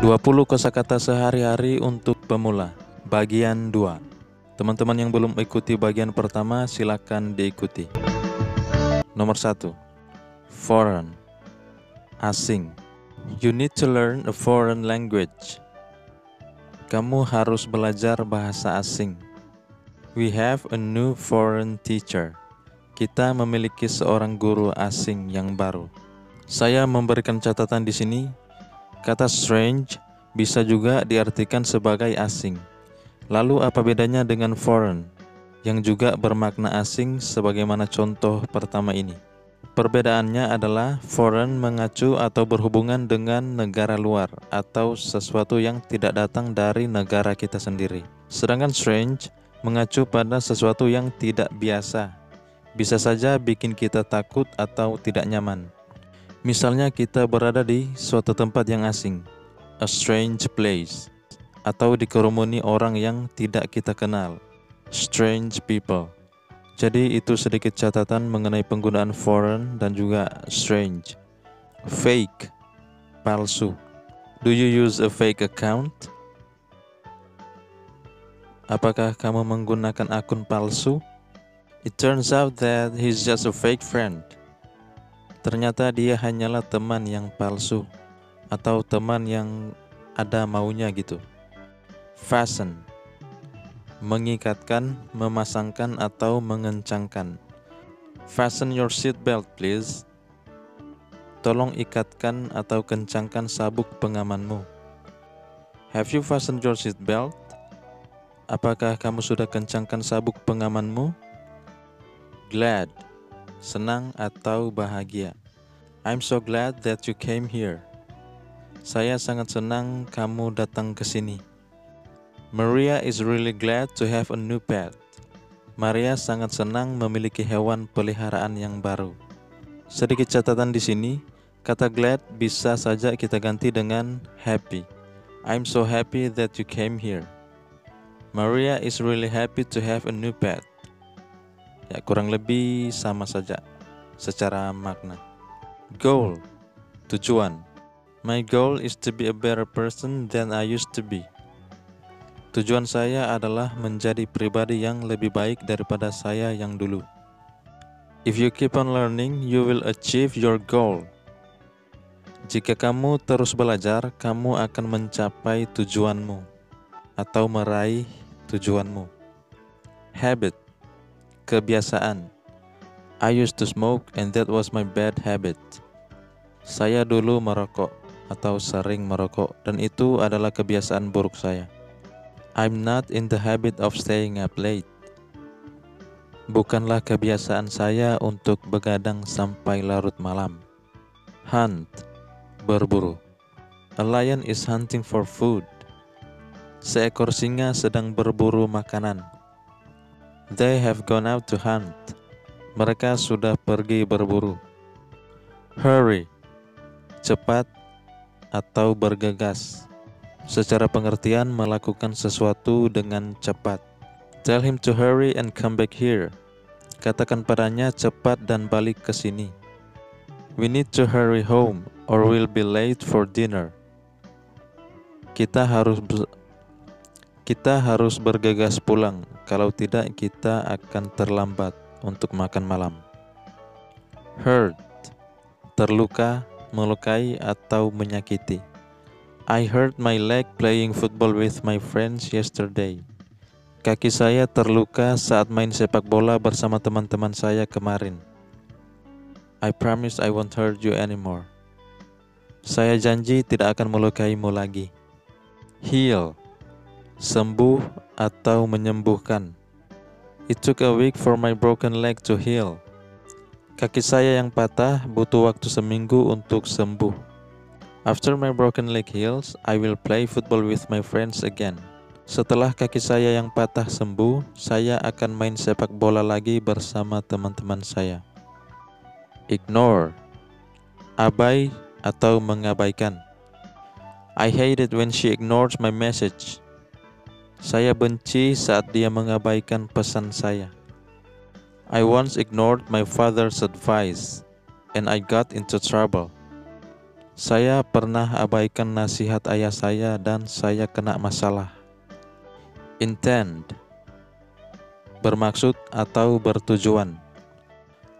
20 kosakata sehari-hari untuk pemula, bagian 2. Teman-teman yang belum ikuti bagian pertama, silakan diikuti. Nomor 1. Foreign, asing. You need to learn a foreign language. Kamu harus belajar bahasa asing. We have a new foreign teacher. Kita memiliki seorang guru asing yang baru. Saya memberikan catatan di sini. Kata strange bisa juga diartikan sebagai asing. Lalu apa bedanya dengan foreign, yang juga bermakna asing sebagaimana contoh pertama ini? Perbedaannya adalah foreign mengacu atau berhubungan dengan negara luar atau sesuatu yang tidak datang dari negara kita sendiri. Sedangkan strange mengacu pada sesuatu yang tidak biasa. Bisa saja bikin kita takut atau tidak nyaman. Misalnya kita berada di suatu tempat yang asing, a strange place, atau dikerumuni orang yang tidak kita kenal, strange people. Jadi itu sedikit catatan mengenai penggunaan foreign dan juga strange. Fake, palsu. Do you use a fake account? Apakah kamu menggunakan akun palsu? It turns out that he's just a fake friend. Ternyata dia hanyalah teman yang palsu atau teman yang ada maunya gitu. Fasten, mengikatkan, memasangkan atau mengencangkan. Fasten your seat belt please. Tolong ikatkan atau kencangkan sabuk pengamanmu. Have you fastened your seat belt? Apakah kamu sudah kencangkan sabuk pengamanmu? Glad, senang atau bahagia. I'm so glad that you came here. Saya sangat senang kamu datang ke sini. Maria is really glad to have a new pet. Maria sangat senang memiliki hewan peliharaan yang baru. Sedikit catatan di sini, kata glad bisa saja kita ganti dengan happy. I'm so happy that you came here. Maria is really happy to have a new pet. Ya, kurang lebih sama saja secara makna. Goal, tujuan. My goal is to be a better person than I used to be. Tujuan saya adalah menjadi pribadi yang lebih baik daripada saya yang dulu. If you keep on learning, you will achieve your goal. Jika kamu terus belajar, kamu akan mencapai tujuanmu atau meraih tujuanmu. Habit, kebiasaan. I used to smoke and that was my bad habit. Saya dulu merokok atau sering merokok dan itu adalah kebiasaan buruk saya. I'm not in the habit of staying up late. Bukanlah kebiasaan saya untuk begadang sampai larut malam. Hunt, berburu. A lion is hunting for food. Seekor singa sedang berburu makanan. They have gone out to hunt. Mereka sudah pergi berburu. Hurry, cepat atau bergegas. Secara pengertian melakukan sesuatu dengan cepat. Tell him to hurry and come back here. Katakan padanya cepat dan balik ke sini. We need to hurry home or we'll be late for dinner. Kita harus bergegas pulang, kalau tidak kita akan terlambat untuk makan malam. Hurt, terluka, melukai atau menyakiti. I hurt my leg playing football with my friends yesterday. Kaki saya terluka saat main sepak bola bersama teman-teman saya kemarin. I promise I won't hurt you anymore. Saya janji tidak akan melukaimu lagi. Heal, sembuh atau menyembuhkan. It took a week for my broken leg to heal. Kaki saya yang patah butuh waktu seminggu untuk sembuh. After my broken leg heals, I will play football with my friends again. Setelah kaki saya yang patah sembuh, saya akan main sepak bola lagi bersama teman-teman saya. Ignore, abai atau mengabaikan. I hate it when she ignores my message. Saya benci saat dia mengabaikan pesan saya. I once ignored my father's advice and I got into trouble. Saya pernah abaikan nasihat ayah saya dan saya kena masalah. Intend, bermaksud atau bertujuan.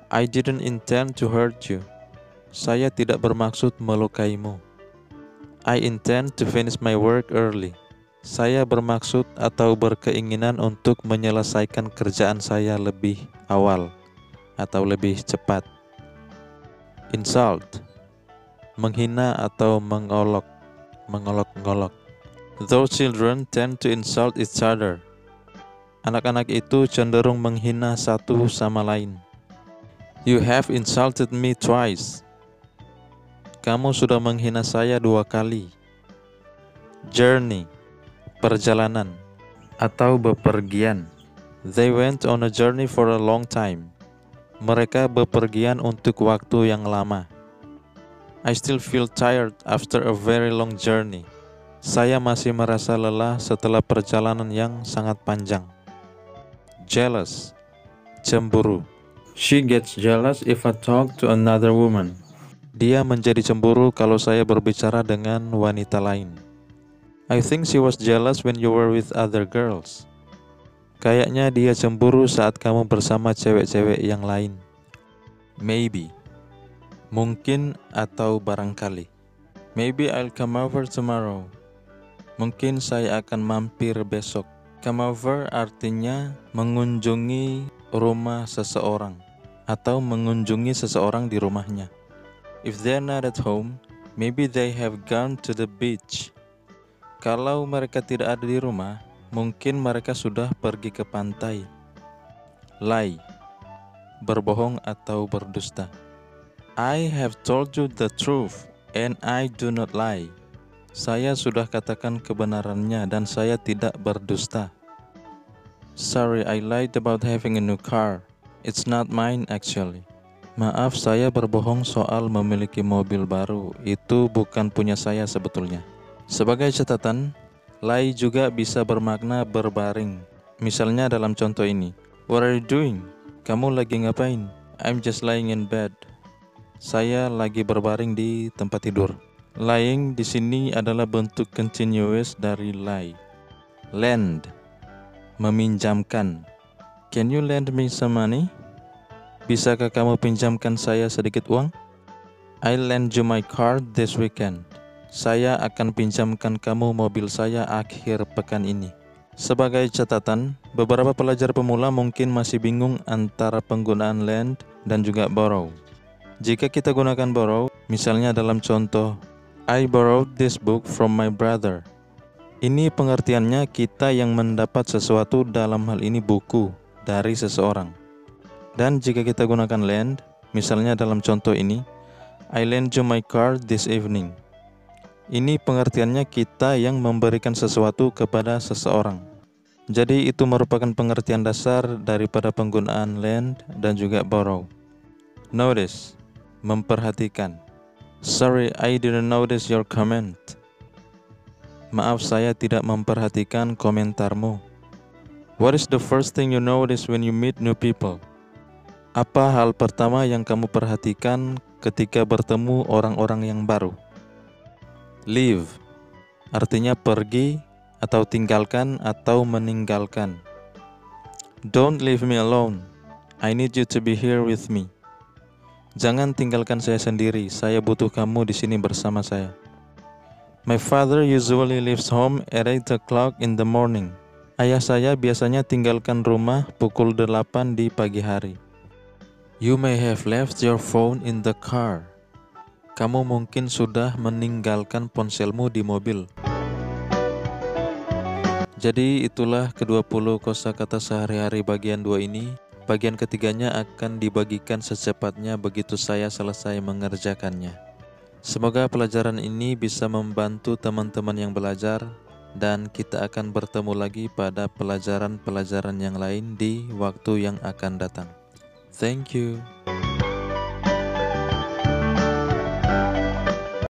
I didn't intend to hurt you. Saya tidak bermaksud melukaimu. I intend to finish my work early. Saya bermaksud atau berkeinginan untuk menyelesaikan kerjaan saya lebih awal atau lebih cepat. Insult, menghina atau mengolok-ngolok. Those children tend to insult each other. Anak-anak itu cenderung menghina satu sama lain. You have insulted me twice. Kamu sudah menghina saya 2 kali. Journey, perjalanan atau bepergian. They went on a journey for a long time. Mereka bepergian untuk waktu yang lama. I still feel tired after a very long journey. Saya masih merasa lelah setelah perjalanan yang sangat panjang. Jealous, cemburu. She gets jealous if I talk to another woman. Dia menjadi cemburu kalau saya berbicara dengan wanita lain. I think she was jealous when you were with other girls. Kayaknya dia cemburu saat kamu bersama cewek-cewek yang lain. Maybe, mungkin atau barangkali. Maybe I'll come over tomorrow. Mungkin saya akan mampir besok. Come over artinya mengunjungi rumah seseorang atau mengunjungi seseorang di rumahnya. If they're not at home, maybe they have gone to the beach. Kalau mereka tidak ada di rumah, mungkin mereka sudah pergi ke pantai. Lie, berbohong atau berdusta. I have told you the truth and I do not lie. Saya sudah katakan kebenarannya dan saya tidak berdusta. Sorry, I lied about having a new car. It's not mine actually. Maaf, saya berbohong soal memiliki mobil baru. Itu bukan punya saya sebetulnya. Sebagai catatan, lie juga bisa bermakna berbaring. Misalnya dalam contoh ini, what are you doing? Kamu lagi ngapain? I'm just lying in bed. Saya lagi berbaring di tempat tidur. Lying di sini adalah bentuk continuous dari lie. Lend, meminjamkan. Can you lend me some money? Bisakah kamu pinjamkan saya sedikit uang? I'll lend you my car this weekend. Saya akan pinjamkan kamu mobil saya akhir pekan ini. Sebagai catatan, beberapa pelajar pemula mungkin masih bingung antara penggunaan lend dan juga borrow. Jika kita gunakan borrow, misalnya dalam contoh, I borrowed this book from my brother. Ini pengertiannya kita yang mendapat sesuatu, dalam hal ini buku, dari seseorang. Dan jika kita gunakan lend, misalnya dalam contoh ini, I lend you my car this evening. Ini pengertiannya kita yang memberikan sesuatu kepada seseorang. Jadi itu merupakan pengertian dasar daripada penggunaan lend dan juga borrow. Notice, memperhatikan. Sorry, I didn't notice your comment. Maaf, saya tidak memperhatikan komentarmu. What is the first thing you notice when you meet new people? Apa hal pertama yang kamu perhatikan ketika bertemu orang-orang yang baru? Leave, artinya pergi atau tinggalkan atau meninggalkan. Don't leave me alone. I need you to be here with me. Jangan tinggalkan saya sendiri, saya butuh kamu di sini bersama saya. My father usually leaves home at 8 o'clock in the morning. Ayah saya biasanya tinggalkan rumah pukul 8 di pagi hari. You may have left your phone in the car. Kamu mungkin sudah meninggalkan ponselmu di mobil. Jadi itulah ke-20 kosakata sehari-hari bagian 2 ini. Bagian ketiganya akan dibagikan secepatnya begitu saya selesai mengerjakannya. Semoga pelajaran ini bisa membantu teman-teman yang belajar dan kita akan bertemu lagi pada pelajaran-pelajaran yang lain di waktu yang akan datang. Thank you.